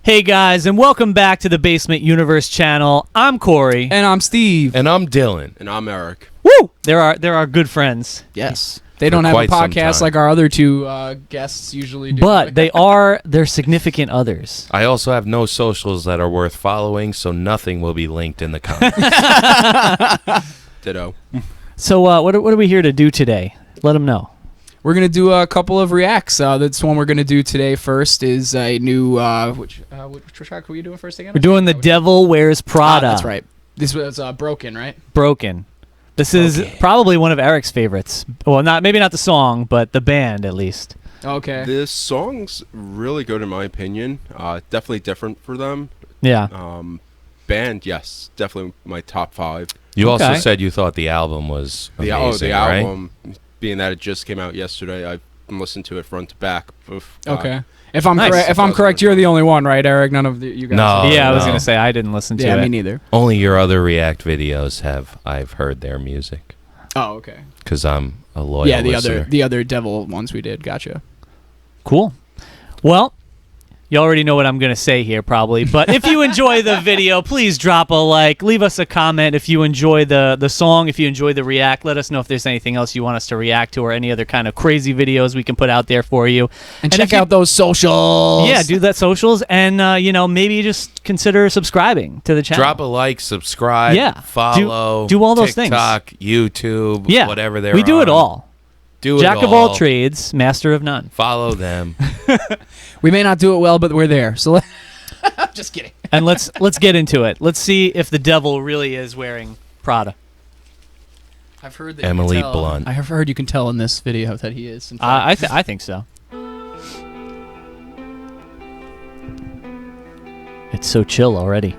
Hey guys, and welcome back to the Basement Universe channel. I'm Cory. And I'm Steve. And I'm Dillon. And I'm Eric. Woo! There are good friends. Yes. They don't have a podcast like our other two guests usually do. But they're significant others. I also have no socials that are worth following, so nothing will be linked in the comments. Ditto. So what are we here to do today? Let them know. We're going to do a couple of reacts. This one we're going to do today first is a new... which track were you doing first again? We're doing the Devil Wears Prada. That's right. This was Broken, right? Broken. This is probably one of Eric's favorites. Well, maybe not the song, but the band at least. Okay. This song's really good in my opinion. Definitely different for them. Yeah. Band, yes. Definitely my top 5. You also said you thought the album was amazing, the right? album, being that it just came out yesterday, I've listened to it front to back. Okay. If I'm correct, you're the only one, right, Eric? None of you guys. No. Yeah, I was going to say I didn't listen to it. Yeah, me neither. Only your other React videos I've heard their music. Oh, okay. Because I'm a loyal listener. the other Devil ones we did. Gotcha. Cool. Well, you already know what I'm going to say here probably, but if you enjoy the video, please drop a like, leave us a comment if you enjoy the song, if you enjoy the react, let us know if there's anything else you want us to react to or any other kind of crazy videos we can put out there for you. And check out those socials. Yeah, do that socials and maybe just consider subscribing to the channel. Drop a like, subscribe, follow, do all those TikTok, things. YouTube, whatever they're We do it all. Jack of all trades, master of none. Follow them. We may not do it well, but we're there. So just kidding. And let's get into it. Let's see if the devil really is wearing Prada. I've heard that Emily Blunt. I have heard you can tell in this video that he is. I think so. It's so chill already.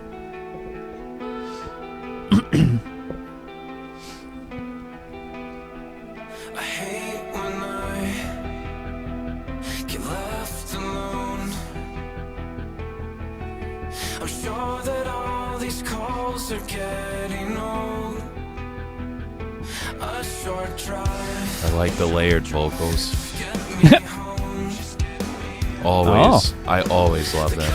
I'm sure that all these calls are getting old. A short drive. I like the layered vocals. Always. I always love them.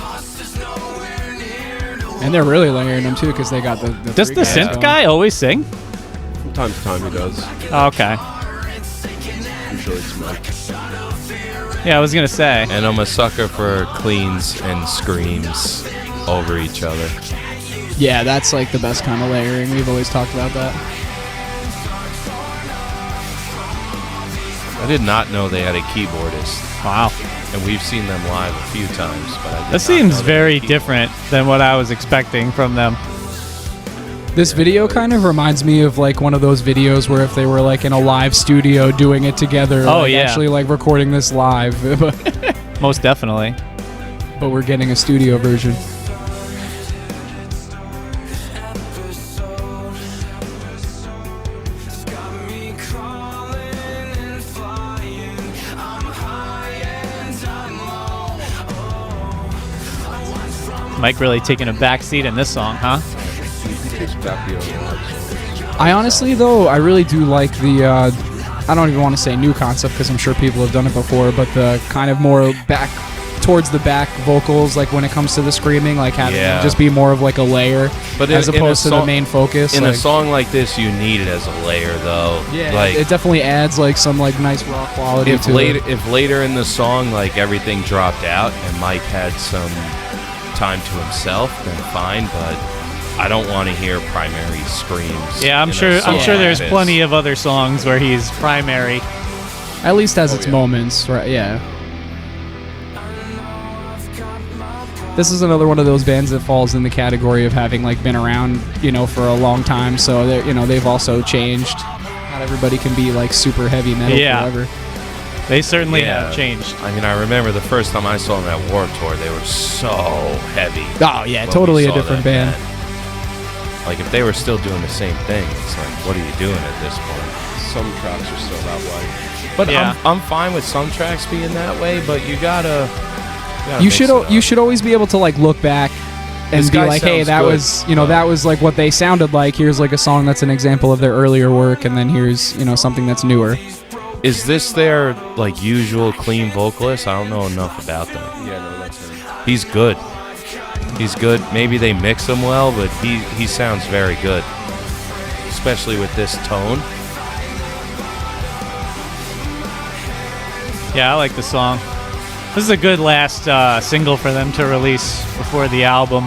And they're really layering them too because they got the Does the synth guy always sing? From time to time he does. Oh, okay. Usually it's Mike. Yeah, I was gonna say. And I'm a sucker for cleans and screams over each other. Yeah, that's like the best kind of layering. We've always talked about that. I did not know they had a keyboardist. Wow. And we've seen them live a few times, but I did That seems very different than what I was expecting from them. This video kind of reminds me of like one of those videos where if they were like in a live studio doing it together. Oh, like yeah. Actually like recording this live. Most definitely. But we're getting a studio version. Mike really taking a back seat in this song, huh? He takes back the other songs. I honestly, though, I really do like the, I don't even want to say new concept because I'm sure people have done it before, but the kind of more back, towards the back vocals, like when it comes to the screaming, like having it just be more of like a layer but as opposed to the main focus. In a song like this, you need it as a layer, though. Yeah, like, it definitely adds like some like nice raw quality to it. If later in the song, like everything dropped out and Mike had some time to himself, then fine, but I don't want to hear primary screams. Yeah, I'm sure there's plenty of other songs where he's primary. At least has its moments, right? Yeah. This is another one of those bands that falls in the category of having like been around, for a long time. So they've also changed. Not everybody can be like super heavy metal forever. They certainly have changed. I mean, I remember the first time I saw them at Warped Tour, they were so heavy. Oh yeah, totally a different band. Like if they were still doing the same thing, it's like, what are you doing at this point? Some tracks are still that way. But I'm fine with some tracks being that way, but you gotta you should always be able to like look back and be like, hey, that was that was like what they sounded like. Here's like a song that's an example of their earlier work, and then here's something that's newer. Is this their like usual clean vocalist? I don't know enough about them. Yeah, no, that's him. He's good. He's good. Maybe they mix him well, but he sounds very good, especially with this tone. Yeah, I like the song. This is a good last single for them to release before the album.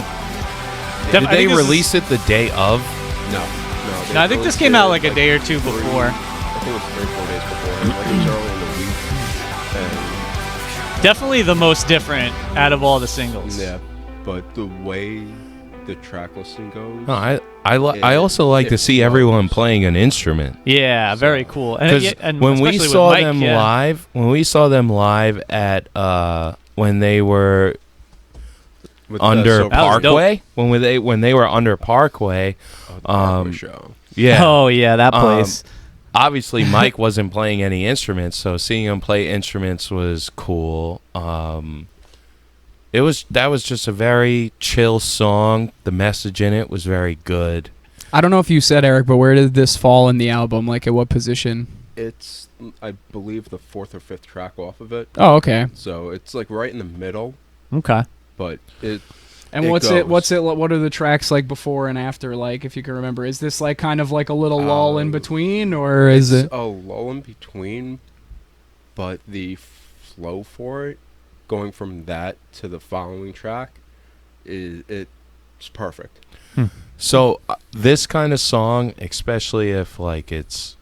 Did they release it the day of? No. No, I think this came out like a day or two before. I think it was 3-4 days before. Like it was early in the week. And Definitely the most different out of all the singles. yeah, but the way the track listing goes. No, I also like to see everyone playing an instrument. Yeah, very cool. And when we especially with saw Mike, them yeah. live, at when they were With under the Parkway, when they were under Parkway, Parkway show. yeah. Oh yeah, that place. Obviously, Mike wasn't playing any instruments, so seeing him play instruments was cool. That was just a very chill song. The message in it was very good. I don't know if you said, Eric, but where did this fall in the album? Like, at what position? It's, I believe, the 4th or 5th track off of it. Oh, okay. So it's like right in the middle, Okay. but it. And It what goes. are the tracks like before and after, like, if you can remember? Is this like kind of like a little lull in between, or is It's it? a lull in between, but the flow for it, going from that to the following track, it's perfect. So this kind of song, especially if like it's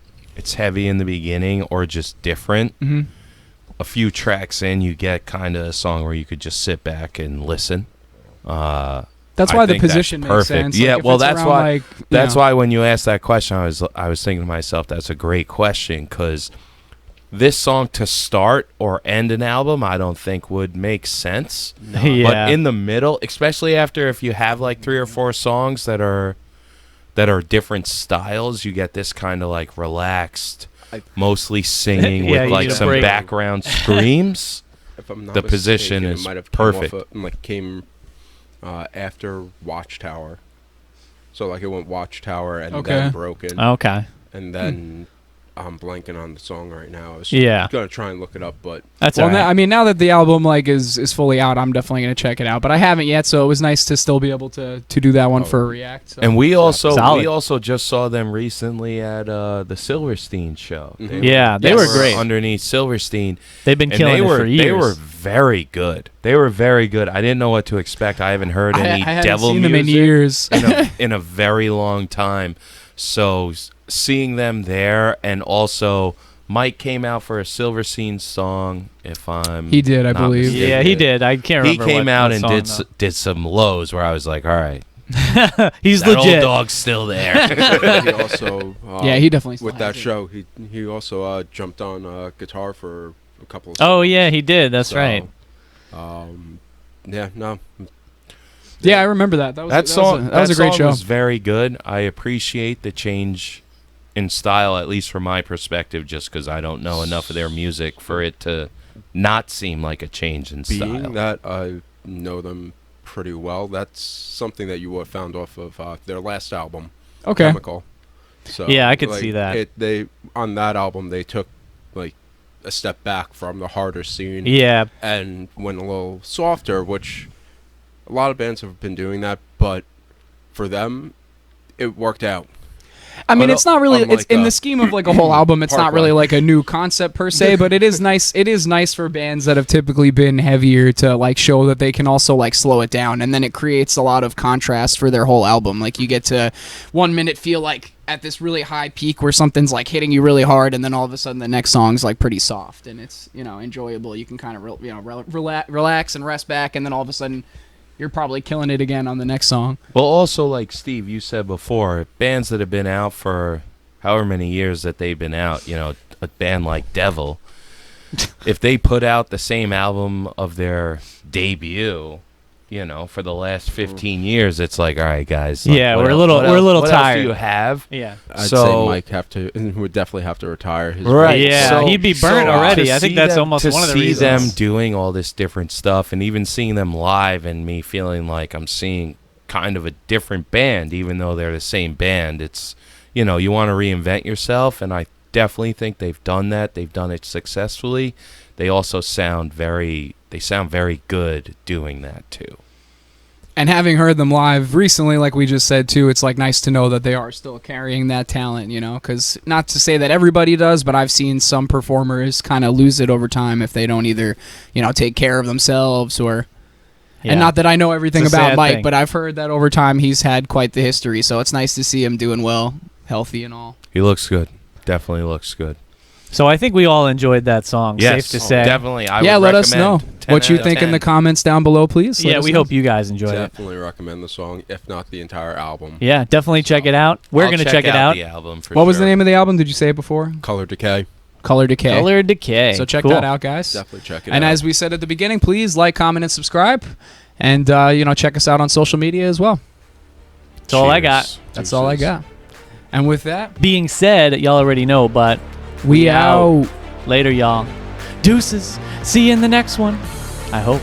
heavy in the beginning or just different, Mhm. a few tracks in, you get kind of a song where you could just sit back and listen. That's I why the think that's position makes perfect. sense. Yeah, Like, if well, it's that's around, why. like, That's why when you asked that question, I was thinking to myself, that's a great question, because this song to start or end an album, I don't think would make sense. Yeah. But in the middle, especially after if you have like 3 or 4 songs that are different styles, you get this kind of like relaxed, mostly singing Yeah, with you like need a some break. background screams. If I'm not The position mistaken, is it might have come perfect. came after Watchtower. So like it went Watchtower and Okay. then Broken, Okay. and then I'm blanking on the song right now. I was Yeah. gonna try and look it up, but That's Well, all right. I mean, now that the album like is fully out, I'm definitely gonna check it out. But I haven't yet, so it was nice to still be able to do that one for a react. So. And we Solid. also just saw them recently at the Silverstein show. Mhm. Yeah, they were great. underneath Silverstein. They've been And killing they it were for years. they were very good. They were very good. I didn't know what to expect. I haven't heard I any hadn't devil seen them in music years. in a very long time. So seeing them there, and also Mike came out for a Silverstein song. If I'm He did, I not believe. mistaken. Yeah, he did. I can't He remember. came what out the and song, did some lows where I was like, all right, though. He's that legit. old dog's still there. he also Yeah, he definitely still with that has it. show he also jumped on guitar for a couple of Oh songs. yeah, he did. That's So, right. Yeah, no, Yeah, I remember that. That was that was a great song show. was very good. I appreciate the change in style, at least from my perspective, just because I don't know enough of their music for it to not seem like a change in being style. that I know them pretty well, that's something that you would have found off of their last album, Okay. Chemical. So Yeah, I could like, see that. They on that album they took like a step back from the harder scene Yeah. and went a little softer, which a lot of bands have been doing that, but for them it worked out. I mean, But, it's not really. It's unlike, in the scheme of like a whole album. It's not Parkway. really like a new concept per se, but it is nice. It is nice for bands that have typically been heavier to like show that they can also like slow it down, and then it creates a lot of contrast for their whole album. Like you get to 1 minute feel like at this really high peak where something's like hitting you really hard, and then all of a sudden the next song's like pretty soft and it's enjoyable. You can kind of relax and rest back, and then all of a sudden you're probably killing it again on the next song. Well, also, like Steve, you said before, bands that have been out for however many years that they've been out, a band like Devil, if they put out the same album of their debut, for the last 15 years, it's like, all right, guys. Like, Yeah, what we're a el- little- what we're a else- little what else tired. do you have? Yeah. I'd So- say Mike would definitely have to retire. His Right. Yeah, So- he'd be burnt so already. to I think see that's them- almost to one of the see reasons. them doing all this different stuff, and even seeing them live, and me feeling like I'm seeing kind of a different band, even though they're the same band. It's you want to reinvent yourself, and I definitely think they've done that. They've done it successfully. They also sound very good doing that too. And having heard them live recently, like we just said too, it's like nice to know that they are still carrying that talent, you know, because not to say that everybody does, but I've seen some performers kind of lose it over time if they don't either, you know, take care of themselves or... Yeah. And not that I know everything It's a about sad Mike, thing. but I've heard that over time he's had quite the history, so it's nice to see him doing well, healthy and all. He looks good. Definitely looks good. So I think we all enjoyed that song. Yes, Safe to say. definitely. I Yeah, would let us know recommend 10 what you out of think in 10. the comments down below, please. Let Yeah, us we know. hope you guys enjoyed it. Definitely recommend the song, if not the entire album. Yeah, definitely check it out. We're I'll going to check it out. The album for What was the sure. name of the album? Did you say it before? Color Decay. Color Decay. Color Decay. So check Cool. that out, guys. Definitely check it And out. as we said at the beginning, please like, comment, and subscribe. And, you know, check us out on social media as well. That's all I Cheers. got. That's all I Deuces. got. And with that, Being said, y'all already know, but we out. later, y'all. Deuces. See you in the next one. I hope.